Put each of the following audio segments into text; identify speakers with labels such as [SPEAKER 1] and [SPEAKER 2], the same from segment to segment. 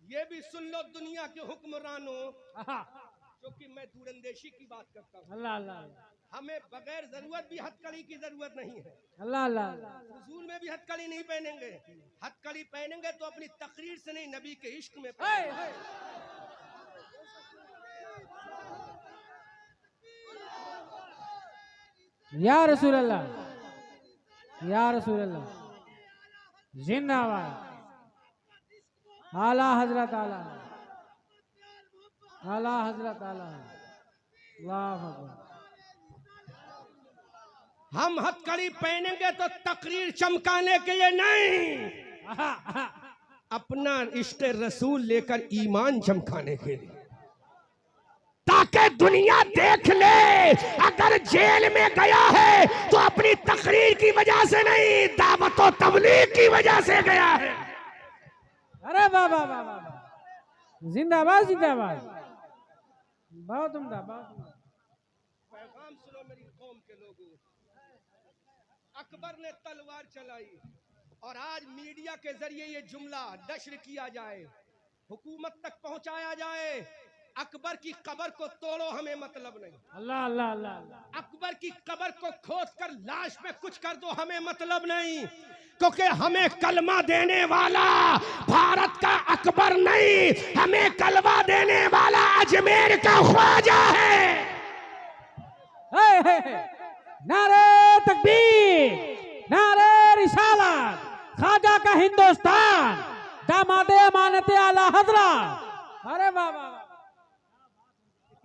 [SPEAKER 1] ये भी सुन लो दुनिया के हुक्मरानों, क्योंकि मैं दूरंदेशी की बात करता हूँ।
[SPEAKER 2] अल्लाह अल्लाह
[SPEAKER 1] हमें बगैर जरूरत भी हथकड़ी की जरूरत नहीं है।
[SPEAKER 2] अल्लाह अल्लाह
[SPEAKER 1] फजूल में भी हथकड़ी नहीं पहनेंगे। हथकड़ी पहनेंगे तो अपनी तकरीर से नहीं, नबी के इश्क में पहनेंगे।
[SPEAKER 2] या रसूल अल्लाह, या रसूल अल्लाह, जिंदाबाद। आला हजरत आला, आला हजरत आला, अल्लाह अकबर।
[SPEAKER 1] हम हथकड़ी पहनेंगे तो तकरीर चमकाने के लिए नहीं, अपना इश्क़ रसूल लेकर ईमान चमकाने के लिए, ताकि दुनिया देख ले अगर जेल में गया है तो अपनी तकरीर की वजह से नहीं, दावत और तबलीग की वजह से गया है।
[SPEAKER 2] अरे वाह वाह वाह वाह, जिंदाबाद जिंदाबाद, बहुत उम्दा बहुत उम्दा।
[SPEAKER 1] पैगाम सुनो मेरी कौम के लोगों, अकबर ने तलवार चलाई और आज मीडिया के जरिए ये जुमला नश्र किया जाए, हुकूमत तक पहुंचाया जाए, अकबर की कब्र को तोड़ो, हमें मतलब नहीं।
[SPEAKER 2] अल्लाह अल्लाह अल्लाह,
[SPEAKER 1] अकबर की कब्र को खोद कर लाश पे कुछ कर दो, हमें मतलब नहीं, क्योंकि हमें कलमा देने वाला भारत का अकबर नहीं, हमें कलमा देने वाला अजमेर का ख्वाजा है।
[SPEAKER 2] नारे तकबीर, नारे रिसालत, ख्वाजा का हिंदुस्तान, दामादे अमानते आला हजरत। अरे वाह वाह,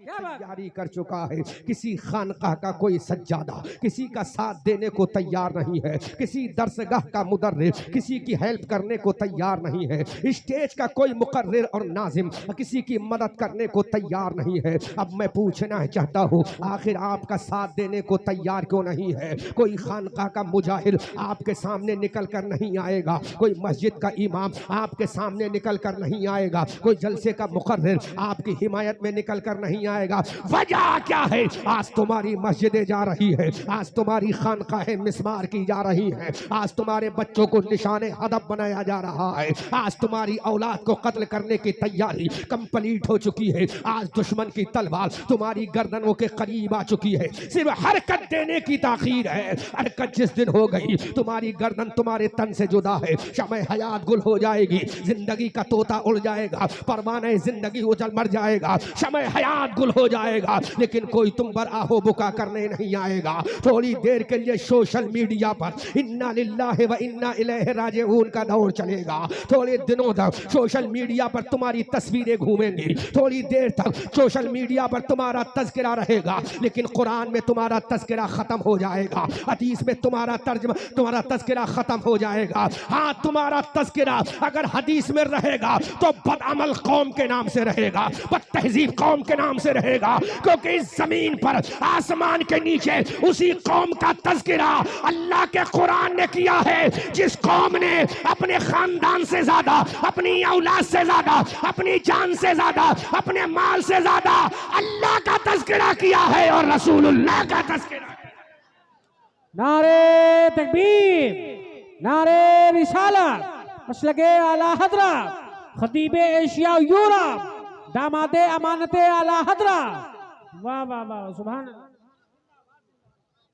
[SPEAKER 1] तैयारी कर चुका है। किसी खानकाह का कोई सज्जादा किसी का साथ देने को तैयार नहीं है, किसी दरसगाह का मुदर्रिस किसी की हेल्प करने को तैयार नहीं है, स्टेज का कोई मुकर्रिर और नाजिम किसी की मदद करने को तैयार नहीं है। अब मैं पूछना चाहता हूँ, आखिर आपका साथ देने को तैयार क्यों नहीं है? कोई खानकाह का मुजाहिर आपके सामने निकल कर नहीं आएगा, कोई मस्जिद का इमाम आपके सामने निकल कर नहीं आएगा, कोई जलसे का मुकर्रिर आपकी हिमायत में निकल कर नहीं आएगा। वजह क्या है? आज तुम्हारी मस्जिदें जा रही है, आज तुम्हारी खानकाहें मिस्मार की जा रही है, आज तुम्हारे बच्चों को निशाने हदफ बनाया जा रहा है, आज तुम्हारी औलाद को कत्ल करने की तैयारी कंप्लीट हो चुकी है, आज दुश्मन की तलवार तुम्हारी गर्दनों के करीब आ चुकी है, सिर्फ हरकत देने की ताखीर है। हरकत जिस दिन हो गई तुम्हारी गर्दन तुम्हारे तन से जुदा है, शमए हयात गुल हो जाएगी, जिंदगी का तोता उड़ जाएगा, परवाने जिंदगी उजल मर जाएगा, शमए हयात गुल हो जाएगा, लेकिन कोई तुम पर आहो बुका करने नहीं आएगा। थोड़ी देर के लिए सोशल मीडिया पर इन्ना लिल्लाहि व इन्ना इलैहि राजिऊन का दौर चलेगा। थोड़े दिनों तक सोशल मीडिया पर तुम्हारी तस्वीरें घूमेंगी, थोड़ी देर तक सोशल मीडिया पर तुम्हारा तज़किरा रहेगा, लेकिन कुरान में तुम्हारा तज़किरा खत्म हो जाएगा, हदीस में तुम्हारा तज़किरा खत्म हो जाएगा। हाँ, तुम्हारा तज़किरा अगर हदीस में रहेगा तो बदअमल कौम के नाम से रहेगा, बदतहजीब कौम के नाम से रहेगा, क्योंकि इस जमीन पर आसमान के नीचे उसी कौम का तज़किरा अल्लाह के कुरान ने किया है, जिस कौम ने अपने खानदान से ज्यादा, अपनी औलाद से ज्यादा, अपनी जान से ज्यादा, अपने माल से ज्यादा अल्लाह का तज़किरा किया है और रसूलुल्लाह का तज़किरा।
[SPEAKER 2] नारे तकबीर, नारे रिसालत, मसलके आला हजरत, खतीबे एशिया यूरोप, दामादे अमानते आला हजरत। वाह वाह वाह, सुभान अल्लाह।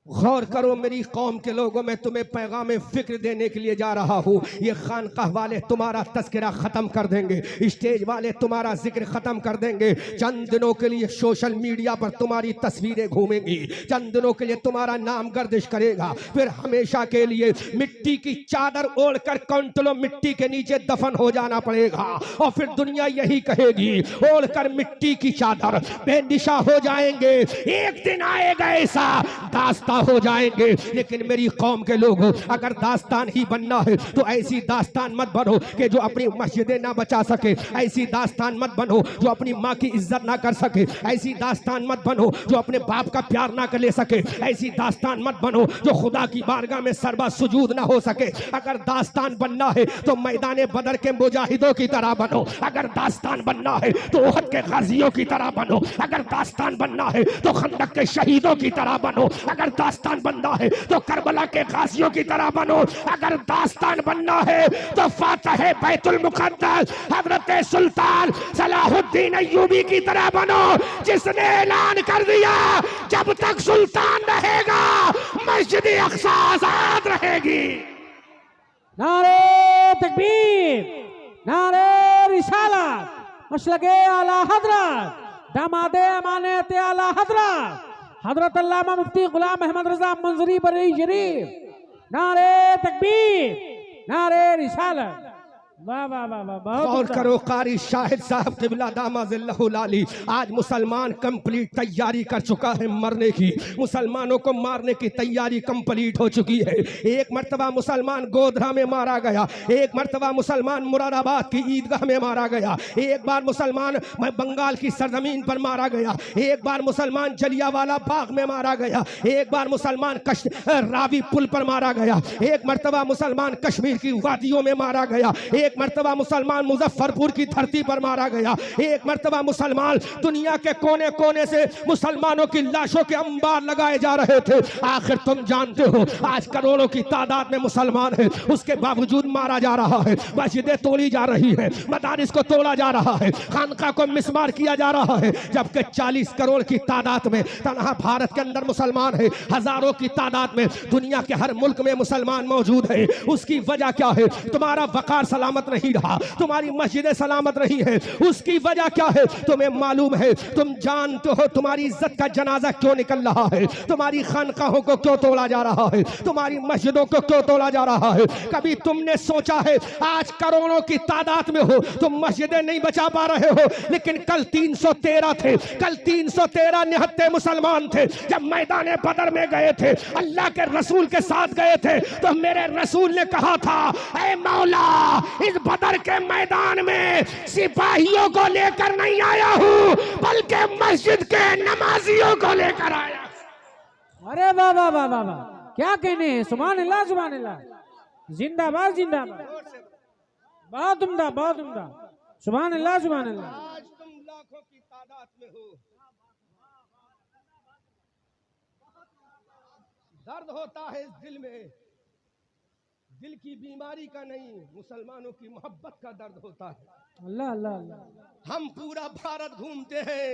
[SPEAKER 1] गौर करो मेरी कौम के लोगों, मैं तुम्हें पैगाम फिक्र देने के लिए जा रहा हूँ। ये खानकाह वाले तुम्हारा तज़किरा ख़त्म कर देंगे, स्टेज वाले तुम्हारा जिक्र ख़त्म कर देंगे, चंद दिनों के लिए सोशल मीडिया पर तुम्हारी तस्वीरें घूमेंगी, चंद दिनों के लिए तुम्हारा नाम गर्दिश करेगा, फिर हमेशा के लिए मिट्टी की चादर ओढ़कर कंटलों मिट्टी के नीचे दफन हो जाना पड़ेगा। और फिर दुनिया यही कहेगी, ओढ़कर मिट्टी की चादर बेनिशा हो जाएंगे, एक दिन आएगा ऐसा दास्तान हो जाएंगे। लेकिन मेरी कौम के लोग, अगर दास्तान ही बनना है तो ऐसी दास्तान मत बनो कि जो अपनी मस्जिदें ना बचा सके, ऐसी दास्तान मत बनो जो अपनी माँ की इज्जत ना कर सके, ऐसी दास्तान मत बनो जो अपने बाप का प्यार ना कर ले सके, ऐसी दास्तान मत बनो जो खुदा की बारगाह में सरबा सुजूद ना हो सके। अगर दास्तान बनना है तो मैदान बदर के मुजाहिदों की तरह बनो, अगर दास्तान बनना है तो उहद के गाजियों की तरह बनो, अगर दास्तान बनना है तो खंदक के शहीदों की तरह बनो, अगर दास्तान बनना है तो करबला के गाजियों की तरह बनो, अगर दास्तान बनना है तो फातह बैतुल मुक़द्दस हजरत सुल्तान सलाहुद्दीन अय्यूबी की तरह बनो, जिसने ऐलान कर दिया जब तक सुल्तान रहेगा मस्जिद अक़सा आजाद रहेगी।
[SPEAKER 2] नारे तकबीर, नारे रिसालत, मसलके आला हजरत, दामादे अमानत आला हजरत, हजरत अल्लामा मुफ्ती गुलाम अहमद रजा मंजरी बरेली शरीफ। नारे तकबीर, नारे रिसालत। वाह वाह वाह वाह।
[SPEAKER 1] गौर करो कारी शाहिद साहब क़िबला दामाज़िल्लहुल आली, आज मुसलमान कंप्लीट तैयारी कर चुका है मरने की, मुसलमानों को मारने की तैयारी कंप्लीट हो चुकी है। एक मर्तबा मुसलमान गोधरा में मारा गया, एक मर्तबा मुसलमान मुरादाबाद की ईदगाह में मारा गया, एक बार मुसलमान बंगाल की सरजमीन पर मारा गया, एक बार मुसलमान जलियावाला बाग में मारा गया, एक बार मुसलमान रावी पुल पर मारा गया, एक मर्तबा मुसलमान कश्मीर की वादियों में मारा गया, एक मर्तबा मुसलमान मुजफ्फरपुर की धरती पर मारा गया, एक मर्तबा मुसलमान दुनिया के कोने कोने से मुसलमानों की लाशों के अंबार लगाए जा रहे थे। आखिर तुम जानते हो आज करोड़ों की तादाद में मुसलमान है, उसके बावजूद मारा जा रहा है, मस्जिदें तोड़ी जा रही है, मदारिस को तोड़ा जा रहा है, खानका को मिसमार किया जा रहा है, जबकि 40 करोड़ की तादाद में तनहा भारत के अंदर मुसलमान है, हजारों की तादाद में दुनिया के हर मुल्क में मुसलमान मौजूद है। उसकी वजह क्या है? तुम्हारा वकार सलामत नहीं रहा, तुम्हारी मस्जिदें सलामत रही है, उसकी वजह क्या है? तुम्हें मालूम है, तुम जानते हो तुम्हारी इज्जत का जनाजा क्यों निकल रहा है, तुम्हारी खानकाहों को क्यों तोड़ा जा रहा है, तुम्हारी मस्जिदों को क्यों तोड़ा जा रहा है? कभी तुमने सोचा है आज करोड़ों की तादाद में हो, तुम मस्जिदें नहीं बचा पा रहे हो, लेकिन कल 313 थे, कल 313 निहत्ते मुसलमान थे। जब मैदान बदर में गए थे, अल्लाह के रसूल के साथ गए थे, तो मेरे रसूल ने कहा था, ऐ मौला इस बदर के मैदान में सिपाहियों को लेकर नहीं आया हूं, बल्कि मस्जिद के नमाजियों को लेकर आया।
[SPEAKER 2] अरे वाह वाह वाह वाह वाह, क्या कहने हैं, सुभान अल्लाह सुभान अल्लाह, जिंदाबाद जिंदाबाद, बहुत उम्दा बहुत उम्दा, सुभान अल्लाह सुभान अल्लाह।
[SPEAKER 1] आज तुम लाखों की तादाद में हो, दर्द होता है इस दिल में, दिल की बीमारी का नहीं, मुसलमानों की मोहब्बत का दर्द होता है।
[SPEAKER 2] अल्लाह अल्लाह अल्लाह।
[SPEAKER 1] हम पूरा भारत घूमते हैं,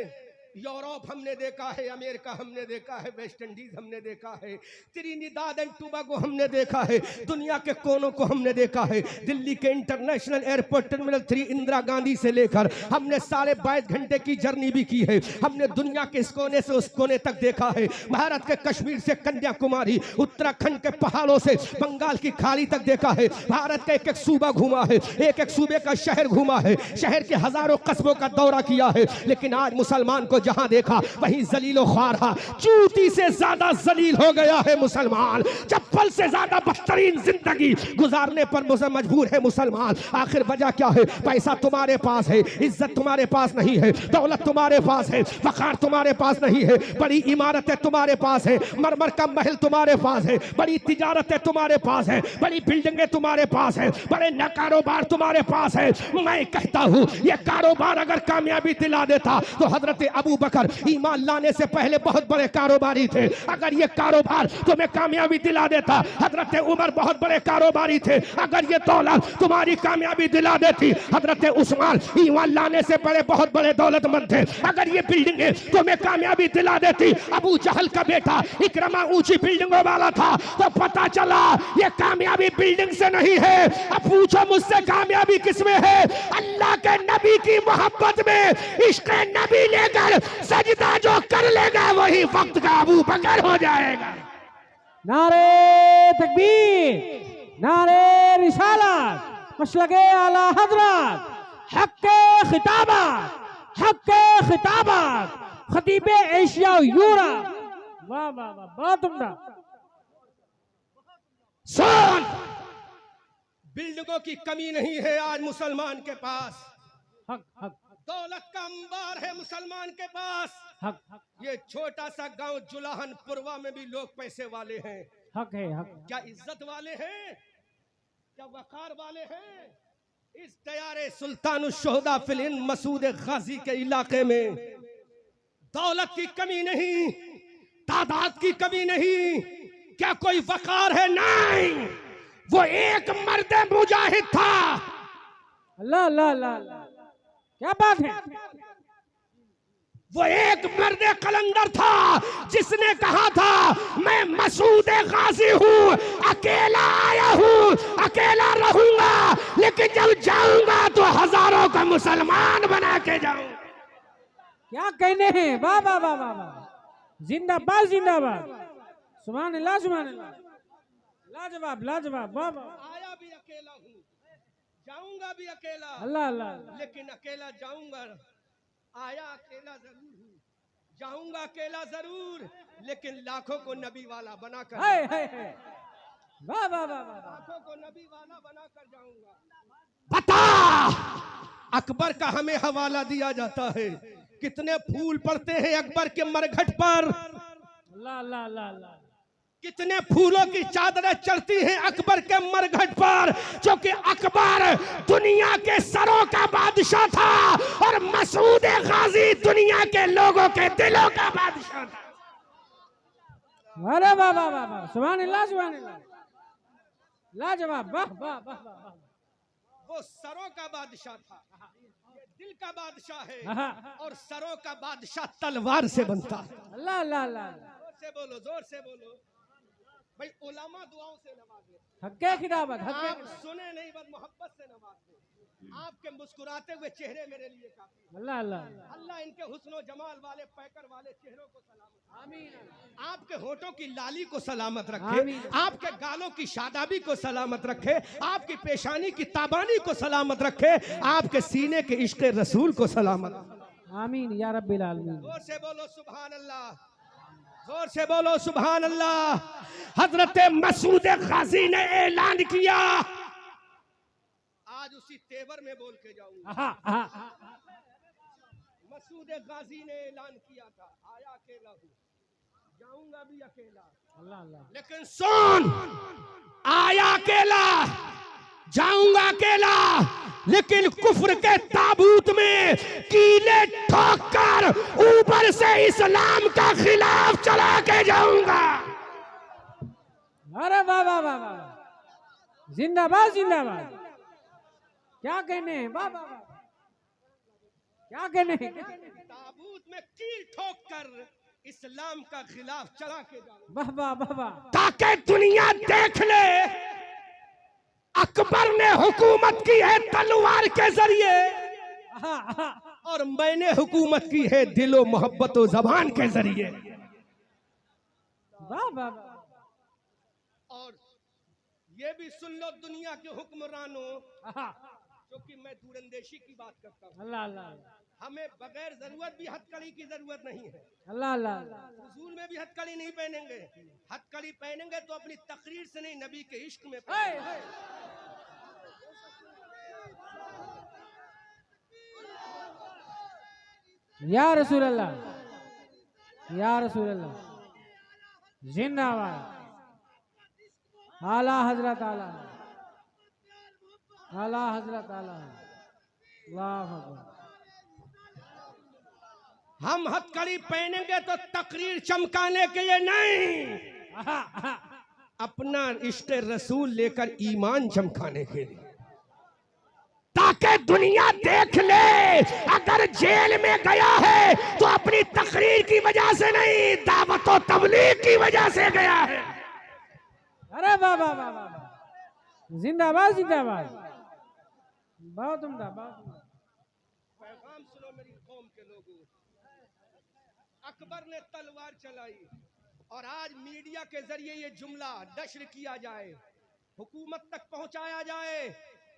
[SPEAKER 1] यूरोप हमने देखा है, अमेरिका हमने देखा है, वेस्ट इंडीज हमने देखा है, त्रिनिदाद एंड टोबैगो हमने देखा है, दुनिया के कोनों को हमने देखा है। दिल्ली के international airport terminal 3 Indira Gandhi से लेकर हमने 22.5 घंटे की जर्नी भी की है, हमने दुनिया के इस कोने से उस कोने तक देखा है। भारत के कश्मीर से कन्याकुमारी, उत्तराखंड के पहाड़ों से बंगाल की खाड़ी तक देखा है, भारत का एक एक सूबा घूमा है, एक एक सूबे का शहर घूमा है, शहर के हजारों कस्बों का दौरा किया है। लेकिन आज मुसलमान को जहां देखा वहीं जलीलो ख्वारा, चूती से ज्यादा जलील हो गया है मुसलमान, चप्पल से ज्यादा बदतरीन जिंदगी गुजारने पर मजबूर है मुसलमान। आखिर वजह क्या है? पैसा तुम्हारे पास है, इज्जत तुम्हारे पास नहीं है, दौलत तुम्हारे पास है, वकार तुम्हारे पास नहीं है, बड़ी इमारतें तुम्हारे पास है, मरमर का महल तुम्हारे पास है, बड़ी तिजारतें तुम्हारे पास है, बड़ी बिल्डिंगें तुम्हारे पास है, बड़े न कारोबार तुम्हारे पास है। मैं कहता हूं ये कारोबार अगर कामयाबी दिला देता तो हजरत अबू बकर ईमान लाने से पहले बहुत बड़े कारोबारी थे, अगर ये कारोबार तुम्हें कामयाबी दिला देता, हजरत उमर बहुत बड़े कारोबारी थे, अगर ये दौलत तुम्हारी कामयाबी दिला देती, हजरत उस्मान ईमान लाने से पहले बहुत बड़े दौलतमंद थे, अगर ये बिल्डिंगें तुम्हें कामयाबी दिला देती, अबू जहल का बेटा इकरमा ऊंची बिल्डिंगों वाला था, तो पता चला ये कामयाबी बिल्डिंग से नहीं है। अब पूछो मुझसे कामयाबी किसमें है? अल्लाह के नबी की मोहब्बत में, इश्क़ नबी लेकर सजदा जो कर लेगा वही वक्त का अबू बकर हो जाएगा।
[SPEAKER 2] नारे तकबीर, नारे रिसालत, मसलके आला हजरत, हक के खिताबत, हक के खिताबत, खतीबे एशिया यूरोप। वाह वाह वाह, बहुत उम्दा।
[SPEAKER 1] सुन, बिल्डिंगों की कमी नहीं है आज मुसलमान के पास,
[SPEAKER 2] हक हक,
[SPEAKER 1] दौलत का अंबार है मुसलमान के पास।
[SPEAKER 2] हक हक,
[SPEAKER 1] ये छोटा सा गांव जुलाहन पुरवा में भी लोग पैसे वाले हैं,
[SPEAKER 2] हक है हक।
[SPEAKER 1] क्या इज्जत वाले हैं? क्या वकार वाले हैं? इस तैयारे सुल्तानुश्शोहदा फिल हिंद मसूद गाजी के इलाके में दौलत की कमी नहीं, तादाद की कमी नहीं, क्या कोई वकार है? नहीं, वो एक मर्द मुजाहिद था।
[SPEAKER 2] अल्लाह अल्लाह अल्लाह अल्लाह, क्या बात है।
[SPEAKER 1] वो एक मर्द कलंदर था जिसने कहा था मैं मसूद गाजी हूँ, अकेला आया हूँ, अकेला रहूंगा, लेकिन जब जाऊंगा तो हजारों का मुसलमान बना के जाऊंगा।
[SPEAKER 2] क्या कहने हैं, वाह वाह वाह वाह वाह, जिंदाबाद जिंदाबाद, सुभान अल्लाह सुभान अल्लाह, लाजवाब लाजवाब, वाह वाह।
[SPEAKER 1] आया भी अकेला हूँ, जाऊंगा भी अकेला,
[SPEAKER 2] अल्लाह अल्लाह,
[SPEAKER 1] लेकिन अकेला जाऊंगा। आया अकेला जरूर हूँ, जाऊंगा अकेला जरूर, लेकिन लाखों को नबी वाला बनाकर,
[SPEAKER 2] हाय हाय हाय, वाह वाह वाह वाह,
[SPEAKER 1] लाखों को नबी वाला बनाकर जाऊंगा। बता, अकबर का हमें हवाला दिया जाता है, कितने फूल पड़ते हैं अकबर के मरघट पर,
[SPEAKER 2] अल्लाह अल्लाह अल्लाह अल्लाह,
[SPEAKER 1] कितने फूलों की चादरें चढ़ती हैं अकबर के मरघट पर, क्योंकि अकबर दुनिया के सरों का बादशाह था और मसूद गाजी दुनिया के लोगों के दिलों का बादशाह था।
[SPEAKER 2] अरे वाह वाह वाह वाह, सुभान अल्लाह सुभान अल्लाह, लाजवाब, वाह वाह वाह वाह,
[SPEAKER 1] वो सरों का बादशाह था, ये दिल का बादशाह है,
[SPEAKER 2] हाँ।
[SPEAKER 1] और सरों का बादशाह तलवार से बनता है।
[SPEAKER 2] अल्लाह अल्लाह अल्लाह,
[SPEAKER 1] जोर से बोलो, जोर से बोलो भाई, उलमा दुआओं से नवाजे,
[SPEAKER 2] हक्के खिताबत, हक्के
[SPEAKER 1] आप सुने नहीं बस मोहब्बत से नवाजे, आपके मुस्कुराते हुए चेहरे मेरे लिए काफी।
[SPEAKER 2] अल्लाह अल्लाह,
[SPEAKER 1] अल्लाह इनके हुस्नो जमाल वाले पैकर वाले चेहरों को सलामत,
[SPEAKER 2] आमीन,
[SPEAKER 1] आपके होठों की लाली को सलामत रखे, आपके गालों की शादाबी को सलामत रखे, आपकी पेशानी की ताबानी को सलामत रखे, आपके सीने के इश्क रसूल को सलामत,
[SPEAKER 2] आमीन या रब्बिल आलमीन।
[SPEAKER 1] जोर से बोलो सुभान अल्लाह, जोर से बोलो सुभान अल्लाह। हजरत मसूद गाजी ने ऐलान किया, आज उसी तेवर में बोल के जाऊंगा। मसूद गाजी ने ऐलान किया था, आया अकेला हूँ, जाऊंगा भी अकेला,
[SPEAKER 2] अल्लाह अल्लाह,
[SPEAKER 1] लेकिन सुन, आया अकेला, जाऊंगा अकेला, लेकिन कुफ्र के ताबूत में कीले ठोक कर ऊपर से इस्लाम का खिलाफ चला के जाऊंगा।
[SPEAKER 2] अरे वाह वाह वाह वाह, जिंदाबाद जिंदाबाद, क्या कहने हैं, वाह वाह वाह, क्या कहने हैं,
[SPEAKER 1] ताबूत में कील ठोक कर इस्लाम का खिलाफ चला के जाऊंगा,
[SPEAKER 2] वाह वाह वाह वाह,
[SPEAKER 1] ताकि दुनिया देख ले अकबर ने हुकूमत की है तलवार के जरिए, और मैंने हुकूमत की है दिलो मोहब्बत और जबान के जरिए।
[SPEAKER 2] वाह वाह वाह,
[SPEAKER 1] और ये भी सुन लो दुनिया के हुक्मरानों, क्योंकि मैं दूरंदेशी की बात करता हूँ,
[SPEAKER 2] अल्लाह अल्लाह,
[SPEAKER 1] हमें बगैर जरूरत भी हथकड़ी की जरूरत नहीं है,
[SPEAKER 2] अल्लाह अल्लाह,
[SPEAKER 1] हुजूर में भी हथकड़ी नहीं पहनेंगे, हथकड़ी पहनेंगे तो अपनी तकरीर से नहीं, नबी के इश्क में
[SPEAKER 2] हाय
[SPEAKER 1] पहनेंगे।
[SPEAKER 2] हाय, या रसूल अल्लाह, या रसूल अल्लाह, जिंदाबाद, आला हजरत आला, आला हजरत आला, अल्लाह अकबर।
[SPEAKER 1] हम हथकड़ी पहनेंगे तो तकरीर चमकाने के लिए नहीं, अपना इश्क रसूल लेकर ईमान चमकाने के लिए, ताकि दुनिया देख ले अगर जेल में गया है तो अपनी तकरीर की वजह से नहीं, दावत और तबलीग की वजह से गया है।
[SPEAKER 2] अरे वाह वाह वाह वाह, जिंदाबाद जिंदाबाद, बहुत उम्दा, बहुत उम्दा।
[SPEAKER 1] पैगाम सुनो मेरी कौम के लोगों, अकबर ने तलवार चलाई और आज मीडिया के जरिए ये जुमला नश्र किया जाए, हुकूमत तक पहुंचाया जाए,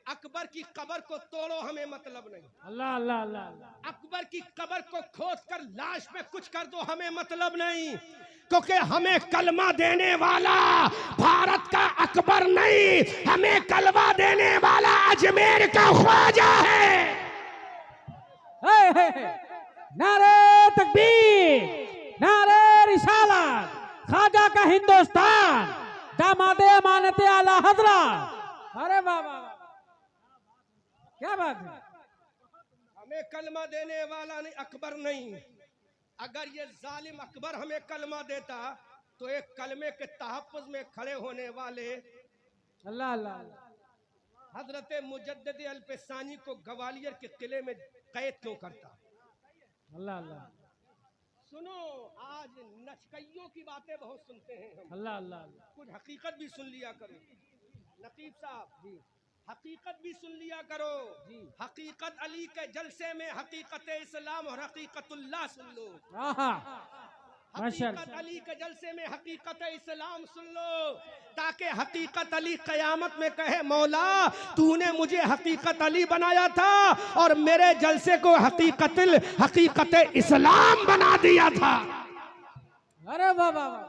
[SPEAKER 1] अकबर की कब्र को तोड़ो, हमें मतलब नहीं,
[SPEAKER 2] अल्लाह अल्लाह अल्लाह,
[SPEAKER 1] अकबर की कब्र को खोद कर लाश पे कुछ कर दो, हमें मतलब नहीं, क्योंकि हमें कलमा देने वाला भारत का अकबर नहीं, हमें कलमा देने वाला अजमेर का ख्वाजा है।
[SPEAKER 2] नारे तकबीर, नारे रिसालत, ख्वाजा का हिंदुस्तान, दामादे अमानते आला हजरत। अरे वाह वाह, क्या बात है,
[SPEAKER 1] हमें कलमा देने वाला नहीं, अकबर नहीं, अगर ये जालिम अकबर हमें कलमा देता तो एक कलमे के तहफ़्फ़ुज़ में खड़े होने वाले
[SPEAKER 2] अल्लाह अल्लाह
[SPEAKER 1] हजरत मुजद्दिद अल्फसानी को ग्वालियर के किले में कैद क्यों करता।
[SPEAKER 2] अल्लाह अल्लाह
[SPEAKER 1] सुनो, आज नचकइयों की बातें बहुत सुनते हैं हम,
[SPEAKER 2] अल्लाह अल्लाह
[SPEAKER 1] कुछ हकीकत भी सुन लिया करो। नकीब साहब जी, हकीकत भी सुन लिया करो जी। हकीकत अली के जलसे में हकीकत इस्लाम और हकीकतुल्लाह सुन लो। हकीकत अली के जलसे में हकीकत इस्लाम सुन लो, ताकि हकीकत अली कयामत में कहे मौला तूने मुझे हकीकत अली बनाया था और मेरे जलसे को हकीकत इस्लाम बना दिया था।
[SPEAKER 2] अरे वाह वाह वाह,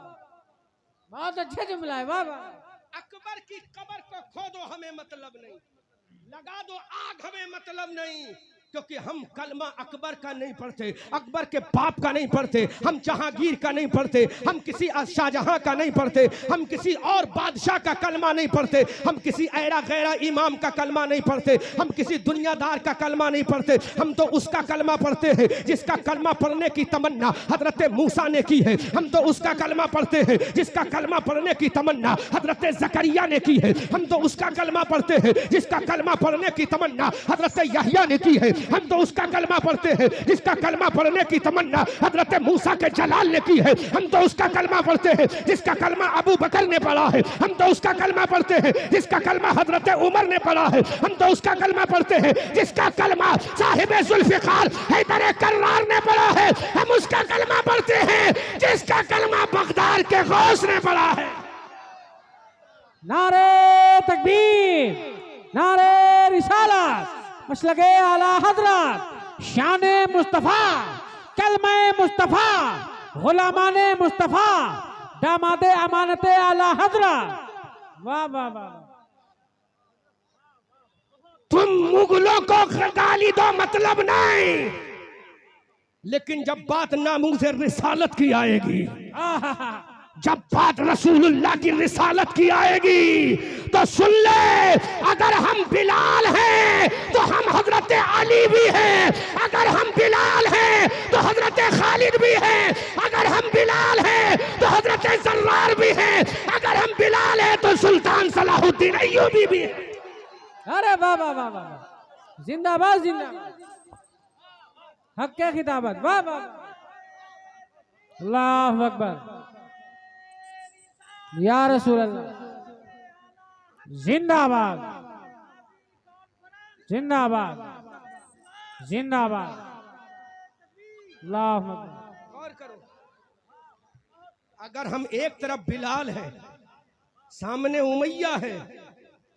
[SPEAKER 2] बहुत अच्छे जुमला है, वाह वाह।
[SPEAKER 1] अकबर की कब्र को खोदो हमें मतलब नहीं, लगा दो आग हमें मतलब नहीं, क्योंकि हम कलमा अकबर का नहीं पढ़ते, अकबर के बाप का नहीं पढ़ते, हम जहांगीर का नहीं पढ़ते, हम किसी शाहजहां का नहीं पढ़ते, हम किसी और बादशाह का कलमा नहीं पढ़ते, हम किसी ऐरा गैरा इमाम का कलमा नहीं पढ़ते, हम किसी दुनियादार का कलमा नहीं पढ़ते। हम तो उसका कलमा पढ़ते हैं जिसका कलमा पढ़ने की तमन्ना हजरत मूसा ने की है। हम तो उसका कलमा पढ़ते हैं जिसका कलमा पढ़ने की तमन्ना हजरत जकरिया ने की है। हम तो उसका कलमा पढ़ते हैं जिसका कलमा पढ़ने की तमन्ना हजरत यहया ने की है। हम तो उसका कलमा पढ़ते हैं जिसका कलमा पढ़ने की तमन्ना हजरत मूसा के जलाल ने की है। हम तो उसका कलमा पढ़ते हैं जिसका कलमा अबू बकर ने पढ़ा है। हम तो उसका कलमा पढ़ते हैं जिसका कलमा हजरत उमर ने पढ़ा है। हम तो उसका कलमा पढ़ते हैं जिसका कलमा साहिब जुल्फिकार हैदर कर्रार ने पढ़ा है। हम उसका कलमा पढ़ते हैं जिसका कलमा बगदाद के गौस ने पढ़ा है।
[SPEAKER 2] नारे तकबीर, नारे रिसालत, मसलके आला हजरत, शाने मुस्तफा, कलमे मुस्तफा, गुलामाने मुस्तफा, दामादे अमानते आला हजरत। वाह वाह वाह।
[SPEAKER 1] तुम मुगलों को गाली दो मतलब नहीं, लेकिन जब बात नामूज़ रिसालत की आएगी, जब बात रसूलुल्लाह की रिसालत की आएगी तो सुन ले, अगर हम बिलाल हैं तो हम हजरत अली भी हैं, अगर हम बिलाल हैं तो हजरत खालिद भी हैं, अगर हम बिलाल हैं तो हजरत जर्रार भी हैं, अगर हम बिलाल हैं तो सुल्तान सलाहुद्दीन अय्यूबी भी है।
[SPEAKER 2] अरे वाह वाह वाह वाह, जिंदाबाद जिंदाबाद, हक के खिताबत, वाह वाह, अल्लाहु अकबर, या रसूल अल्लाह, जिंदाबाद जिंदाबाद जिंदाबाद, अल्लाहु अकबर।
[SPEAKER 1] गौर करो, अगर हम एक तरफ बिलाल हैं, सामने उमैया है,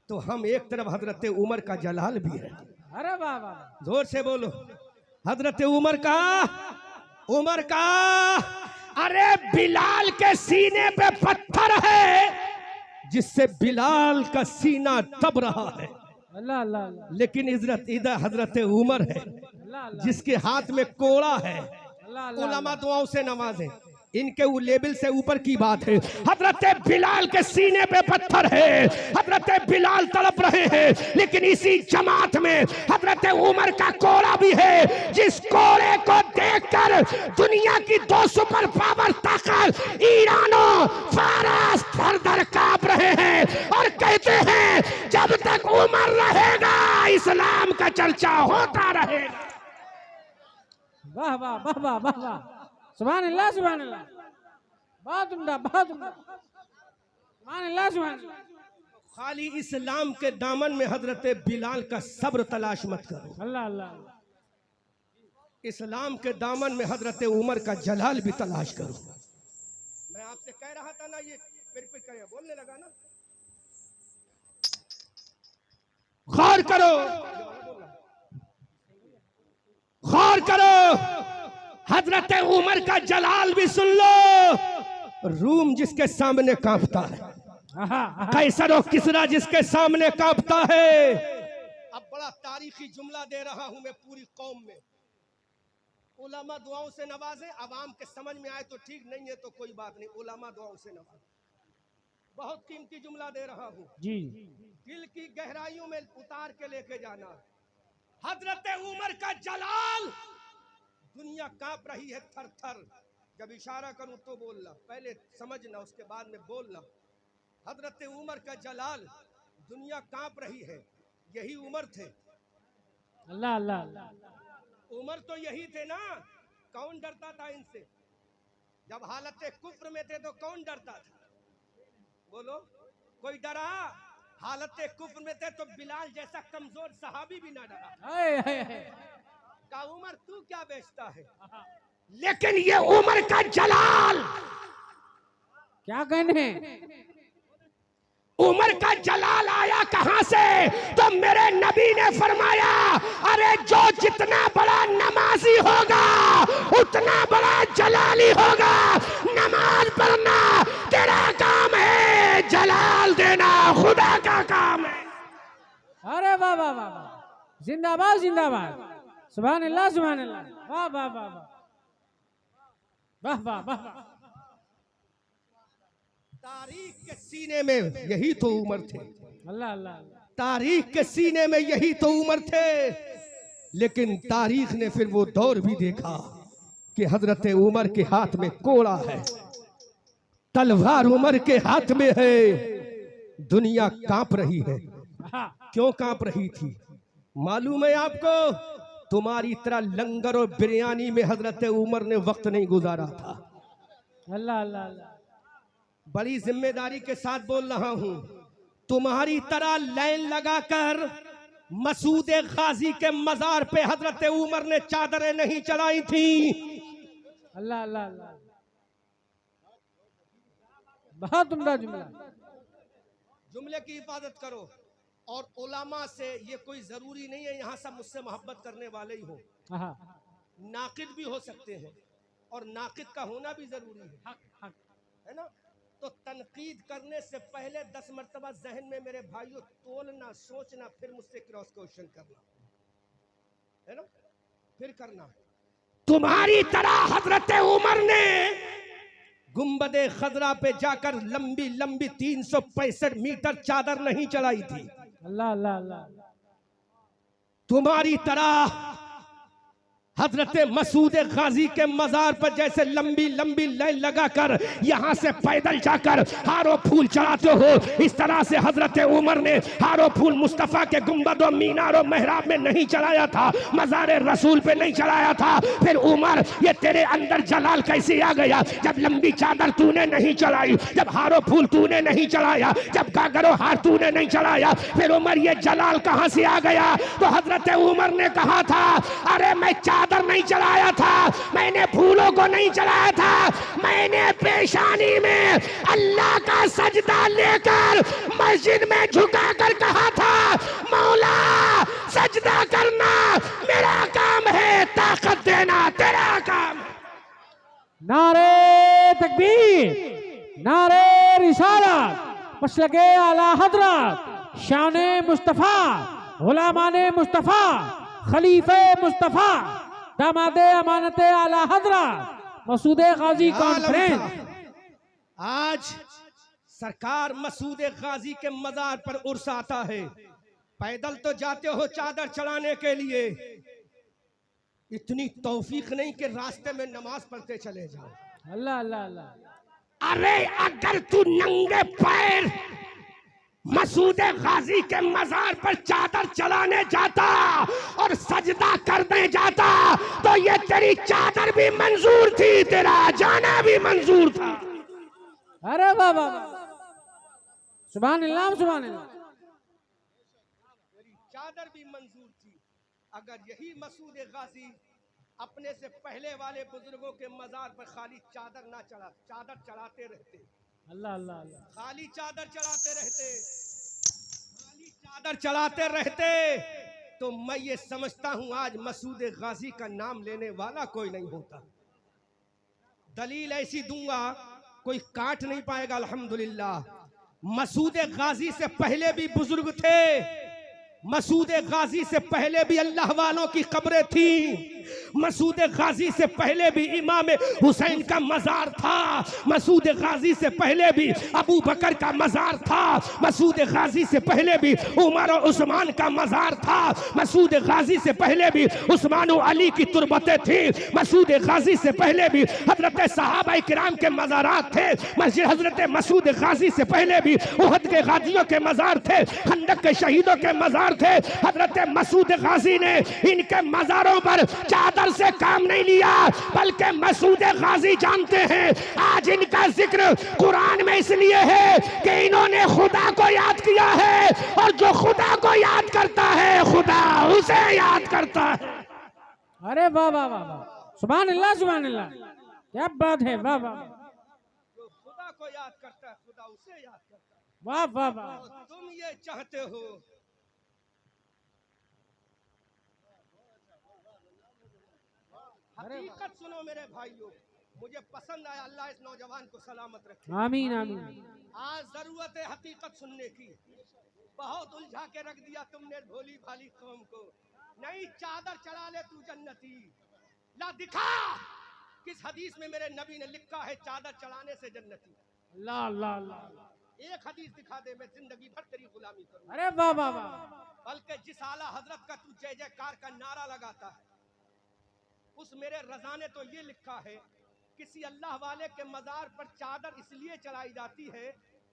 [SPEAKER 1] तो हम एक तरफ हजरत उमर का जलाल भी है।
[SPEAKER 2] अरे वाह वाह,
[SPEAKER 1] जोर से बोलो, हजरत उमर का, उमर का। अरे बिलाल के सीने पे पत्थर है जिससे बिलाल का सीना दब रहा है,
[SPEAKER 2] अल्लाह अल्लाह अल्लाह,
[SPEAKER 1] लेकिन इधर हजरत उमर है
[SPEAKER 2] अल्लाह अल्लाह,
[SPEAKER 1] जिसके हाथ में कोड़ा है।
[SPEAKER 2] अल्लाह अल्लाह,
[SPEAKER 1] उलमा दुआओं से नवाजे, इनके वो लेवल से ऊपर की बात है। हजरत बिलाल के सीने पे पत्थर है, हजरत बिलाल तड़प रहे हैं, लेकिन इसी जमात में हजरत उमर का कोड़ा भी है, जिस कोड़े को देखकर दुनिया की 2 सुपर पावर ताकत ईरान और फारस थर-थर कांप रहे हैं और कहते हैं जब तक उमर रहेगा इस्लाम का चर्चा होता रहेगा।
[SPEAKER 2] वाह वाह वाह वाह वाह वाह, सुभान अल्लाह सुभान अल्लाह, बहुत उम्दा बहुत उम्दा, सुभान अल्लाह सुभान अल्लाह।
[SPEAKER 1] खाली इस्लाम के दामन में हजरत बिलाल का सब्र तलाश मत करो,
[SPEAKER 2] अल्लाह अल्लाह,
[SPEAKER 1] इस्लाम के दामन में हजरत उमर का जलाल भी तलाश करो। मैं आपसे कह रहा था ना, ये फिर कहे बोलने लगा ना। गौर करो, गौर करो, हजरत उमर का जलाल भी सुन लो। रूम जिसके सामने कांपता है, कैसर और किसरा जिसके सामने कांपता है। अब बड़ा तारीखी जुमला दे रहा हूं मैं पूरी कौम में, उलमा दुआओं से नवाजे, आवाम के समझ में आए तो ठीक, नहीं है तो कोई बात नहीं, उलमा दुआओं से नवाजे। बहुत कीमती जुमला दे रहा हूं
[SPEAKER 2] जी,
[SPEAKER 1] दिल की गहराइयों में उतार के लेके जाना। हजरत उमर का जलाल दुनिया कांप रही है थर थर। जब इशारा करूं तो बोलना, पहले समझना उसके बाद में बोलना। हजरत उमर का जलाल, दुनिया कांप रही है, यही उमर थे।
[SPEAKER 2] अल्लाह अल्लाह अल्लाह।
[SPEAKER 1] उमर तो यही थे ना। कौन डरता था इनसे? जब हालत कुफ्र में थे तो कौन डरता था? बोलो, कोई डरा? हालत कुफ्र में थे तो बिलाल जैसा कमजोर सहाबी भी ना डरा। का उमर तू क्या बेचता है? लेकिन ये उमर का जलाल,
[SPEAKER 2] क्या कहने,
[SPEAKER 1] उमर का जलाल आया कहां से? तो मेरे नबी ने फरमाया, अरे जो जितना बड़ा नमाजी होगा उतना बड़ा जलाली होगा। नमाज पढ़ना तेरा काम है, जलाल देना खुदा का काम है।
[SPEAKER 2] अरे वाह वाह वाह वाह, जिंदाबाद जिंदाबाद, सुभान अल्लाह सुभान अल्लाह, वाह वाह वाह वाह वाह वाह वाह वाह।
[SPEAKER 1] तारीख के सीने में यही तो उमर थे।
[SPEAKER 2] अल्लाह अल्लाह अल्लाह।
[SPEAKER 1] तारीख के सीने में यही तो उमर थे। लेकिन तारीख ने फिर वो दौर भी देखा कि हजरत उमर के हाथ में कोड़ा है, तलवार उमर के हाथ में है। दुनिया कांप रही है। क्यों कांप रही थी मालूम है आपको? तुम्हारी तरह लंगर और बिरयानी में हजरत उमर ने वक्त नहीं गुजारा था।
[SPEAKER 2] अल्लाह अल्लाह अल्लाह।
[SPEAKER 1] बड़ी जिम्मेदारी के साथ बोल रहा हूं, तुम्हारी तरह लाइन लगाकर मसूद गाजी के मजार पे हजरत उमर ने चादरें नहीं चलाई थी।
[SPEAKER 2] अल्लाह अल्लाह अल्लाह, बहुत उम्दा जुमला।
[SPEAKER 1] जुमले की हिफाजत करो। और उलामा से ये कोई जरूरी नहीं है यहाँ सब मुझसे मोहब्बत करने वाले ही हो, नाकिद भी हो सकते हैं और नाकिद का होना भी जरूरी है।
[SPEAKER 2] हक हक
[SPEAKER 1] है ना? तो तनकीद करने से पहले 10 मरतबा जहन में मेरे भाइयों तोलना, सोचना, फिर मुझसे क्रॉस क्वेश्चन करना, है ना? फिर करना। तुम्हारी तरह हजरत उमर ने गुंबदे खजरा पे जाकर लंबी लंबी 365 मीटर चादर नहीं चलाई थी।
[SPEAKER 2] अल्लाह अल्लाह अल्लाह।
[SPEAKER 1] तुम्हारी तरह हजरत मसूद गाजी के मजार पर जैसे लंबी लंबी लाइन लगाकर यहां से पैदल जाकर हारो फूल चढ़ाते हो, इस तरह से हजरत उमर ने हारो फूल मुस्तफा के गुंबदों, मीनारों, मेहराब में नहीं चढ़ाया था, मजार रसूल पे नहीं चढ़ाया था। फिर उमर, ये तेरे अंदर जलाल कैसे आ गया? जब लंबी चादर तूने नहीं चढ़ाई, जब हारो फूल तूने नहीं चढ़ाया, जब गागरो हार तूने नहीं चढ़ाया, फिर उमर ये जलाल कहां से आ गया? तो हजरत उमर ने कहा था, अरे मैं चादर नहीं चढ़ाया था, मैंने फूलों को नहीं चढ़ाया था, मैंने पेशानी में अल्लाह का सजदा लेकर मस्जिद में झुकाकर कहा था, मौला सजदा करना मेरा काम है, ताकत देना तेरा काम है।
[SPEAKER 2] नारे तकबीर, नारे रिसालत, मसलके आला हजरत, शाने मुस्तफा, गुलामाने मुस्तफा, खलीफे मुस्तफा, दामादे अमानते आला हजरत, मसूद गाजी कॉन्फ्रेंस।
[SPEAKER 1] आज सरकार मसूद गाजी के मजार पर उर्स आता है, पैदल तो जाते हो चादर चढ़ाने के लिए, इतनी तौफीक नहीं कि रास्ते में नमाज पढ़ते चले जाओ।
[SPEAKER 2] अल्लाह अल्लाह अल्लाह।
[SPEAKER 1] अरे अगर तू नंगे पैर मसूद गाजी के मजार पर चादर चलाने जाता और सजदा करने जाता तो ये तेरी चादर भी मंजूर थी, तेरा जाना भी मंजूर था।
[SPEAKER 2] अरे बाबा, सुभान अल्लाह सुभान अल्लाह।
[SPEAKER 1] तेरी चादर भी मंजूर थी। अगर यही मसूद गाजी अपने से पहले वाले बुजुर्गों के मजार पर खाली चादर ना चढ़ा, चादर चढ़ाते रहते,
[SPEAKER 2] अल्लाह अल्लाह अल्लाह,
[SPEAKER 1] खाली चादर चढ़ाते रहते, खाली चादर चढ़ाते रहते, तो मैं ये समझता हूं आज मसूद गाजी का नाम लेने वाला कोई नहीं होता। दलील ऐसी दूंगा कोई काट नहीं पाएगा। अल्हम्दुलिल्लाह, मसूद गाजी से पहले भी बुजुर्ग थे, मसूद गाजी से पहले भी अल्लाह वालों की कब्रें थी। मसूद गाजी से पहले भी इमाम हुसैन का मजार था, मसूद गाजी से पहले भी अबू बकर का मजार था, मसूद गाजी से पहले भी उमर और उस्मान का मजार था, मसूद गाजी से पहले भी उस्मान और अली की तुरबतें थी, मसूद गाजी से पहले भी हजरत सहाबा किराम के मजारात थे, मस्जिद हजरत मसूद गाजी से पहले भी उहद के गाजियों के मजार थे, खंदक के शहीदों के मजार थे। हजरत मसूद गाजी ने इनके मजारों पर चादर से काम नहीं लिया, बल्कि मसूद गाजी जानते हैं आज इनका जिक्र कुरान में इसलिए है कि इन्होंने खुदा को याद किया है, और जो खुदा को याद करता है खुदा उसे याद करता है।
[SPEAKER 2] अरे वाह वाह वाह वाह, सुभान अल्लाह सुभान अल्लाह, क्या बात है, वाह वाह।
[SPEAKER 1] जो खुदा को याद करता है खुदा उसे याद करता है।
[SPEAKER 2] वाह वाह वाह।
[SPEAKER 1] तुम ये चाहते हो हकीकत सुनो मेरे भाइयों, मुझे पसंद आया, अल्लाह इस नौजवान को सलामत रखे।
[SPEAKER 2] आमीन आमीन।
[SPEAKER 1] आज जरूरत है हकीकत सुनने की। बहुत उलझा के रख दिया तुमने भोली भाली कौम को। नई चादर चढ़ा ले तू जन्नती, ला दिखा किस हदीस में मेरे नबी ने लिखा है चादर चढ़ाने से जन्नती।
[SPEAKER 2] अल्लाह अल्लाह अल्लाह।
[SPEAKER 1] एक हदीस दिखा दे, मैं जिंदगी भर तेरी गुलामी करूं।
[SPEAKER 2] अरे वाह वाह वाह।
[SPEAKER 1] बल्कि जिस आला हजरत का तू जय जयकार का नारा लगाता है, उस मेरे रजा ने तो ये लिखा है किसी अल्लाह वाले के मजार पर चादर इसलिए चढ़ाई जाती है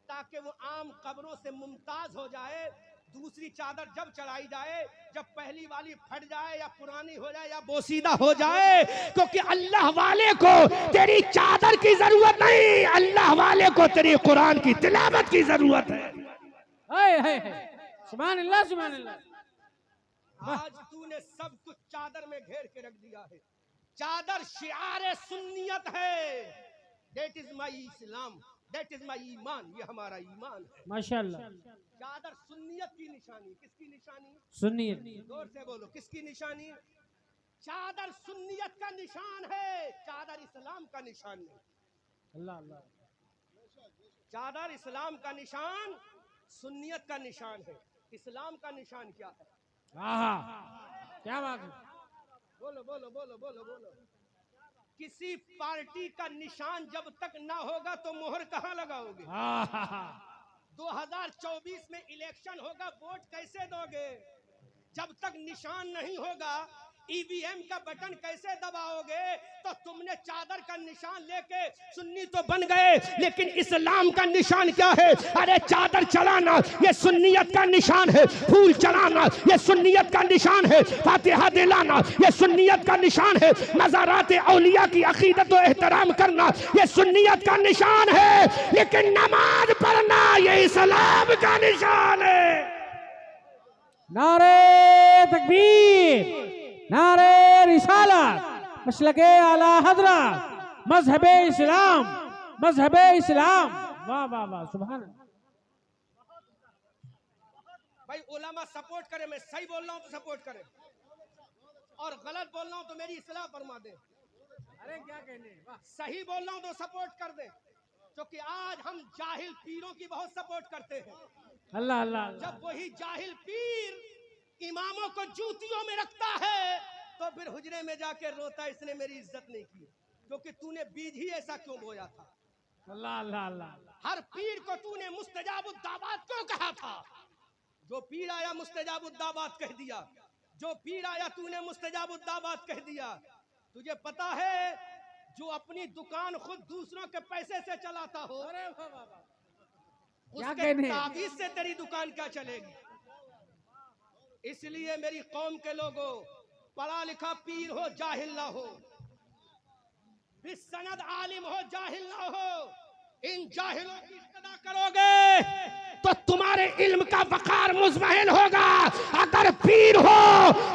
[SPEAKER 1] ताकि वो आम कब्रों से मुमताज हो जाए। दूसरी चादर जब चढ़ाई जाए, जब पहली वाली फट जाए या पुरानी हो जाए या बोसीदा हो जाए, क्योंकि अल्लाह वाले को तेरी चादर की जरूरत नहीं, अल्लाह वाले को तेरी कुरान की तिलावत की जरूरत है।
[SPEAKER 2] सुभान अल्लाह सुभान अल्लाह।
[SPEAKER 1] आज तूने सब कुछ चादर में घेर के रख दिया है। चादर शिआर सुन्नियत है। That is my Islam, that is my ईमान, ये हमारा ईमान है
[SPEAKER 2] माशाअल्लाह।
[SPEAKER 1] चादर सुन्नियत की निशानी। किसकी निशानी?
[SPEAKER 2] सुन्नियत।
[SPEAKER 1] जोर से बोलो, किसकी निशानी? चादर सुन्नियत का निशान है, चादर इस्लाम का निशान नहीं।
[SPEAKER 2] अल्लाह अल्लाह।
[SPEAKER 1] चादर इस्लाम का निशान सुन्नियत का निशान है। इस्लाम का निशान क्या है?
[SPEAKER 2] क्या बात है,
[SPEAKER 1] बोलो बोलो बोलो बोलो बोलो। किसी पार्टी का निशान जब तक ना होगा तो मोहर कहाँ लगाओगे? 2024 में इलेक्शन होगा, वोट कैसे दोगे? जब तक निशान नहीं होगा, ईवीएम का बटन कैसे दबाओगे? तो तुमने चादर का निशान लेके सुन्नी तो बन गए, लेकिन इस्लाम का निशान क्या है? अरे चादर चढ़ाना ये सुन्नियत का निशान है, फूल चढ़ाना ये सुन्नियत का निशान है, फातिहा दिलाना ये सुन्नियत का निशान है, मज़ारात औलिया की अकीदत और एहतराम करना ये सुन्नियत का निशान है, लेकिन नमाज पढ़ना ये इस्लाम का निशान है।
[SPEAKER 2] नारे तकबीर, नारे रिसालत, मसलके आला हजरत, मजहबे इस्लाम, मजहबे इस्लाम। वाह वाह वाह, सुभान।
[SPEAKER 1] भाई उलमा सपोर्ट करे, मैं सही बोल रहा हूँ तो सपोर्ट करे, और गलत बोल रहा हूँ तो मेरी इस्लाह फरमा दे।
[SPEAKER 2] अरे क्या कहने,
[SPEAKER 1] सही बोल रहा हूँ तो सपोर्ट कर दे, क्योंकि आज हम जाहिल पीरों की बहुत सपोर्ट करते हैं।
[SPEAKER 2] अल्लाह अल्लाह।
[SPEAKER 1] जब वही जाहिल पीर इमामों को जूतियों में रखता है तो फिर हुजरे में जाके रोता इसने मेरी इज्जत नहीं की, क्योंकि तूने बीज ही ऐसा क्यों बोया था।
[SPEAKER 2] अल्लाह अल्लाह अल्लाह।
[SPEAKER 1] हर पीर को तूने मुस्तजाबुद्दावात क्यों कहा था? जो पीर आया मुस्तजाबुद्दावात कह दिया, जो पीर आया तूने मुस्तजाबुद्दावात कह दिया। तुझे पता है जो अपनी दुकान खुद दूसरों के पैसे से चलाता हो, उसके ताबीज से तेरी दुकान क्या चलेगी? इसलिए मेरी कौम के लोगों, पढ़ा लिखा पीर हो जाहिल ना हो, बिसनद आलिम हो जाहिल ना हो, इन जाहिलों की इत्तदा करोगे तो तुम्हारे इल्म का वकार मुज़महल होगा। अगर पीर हो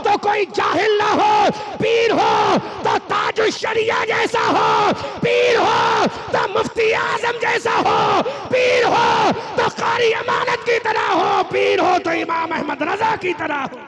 [SPEAKER 1] तो कोई जाहिल ना हो, पीर हो तो ताज शरिया जैसा हो, पीर हो तो मुफ्ती आजम जैसा हो, पीर हो तो कारी अमानत की तरह हो, पीर हो तो इमाम अहमद रजा की तरह हो।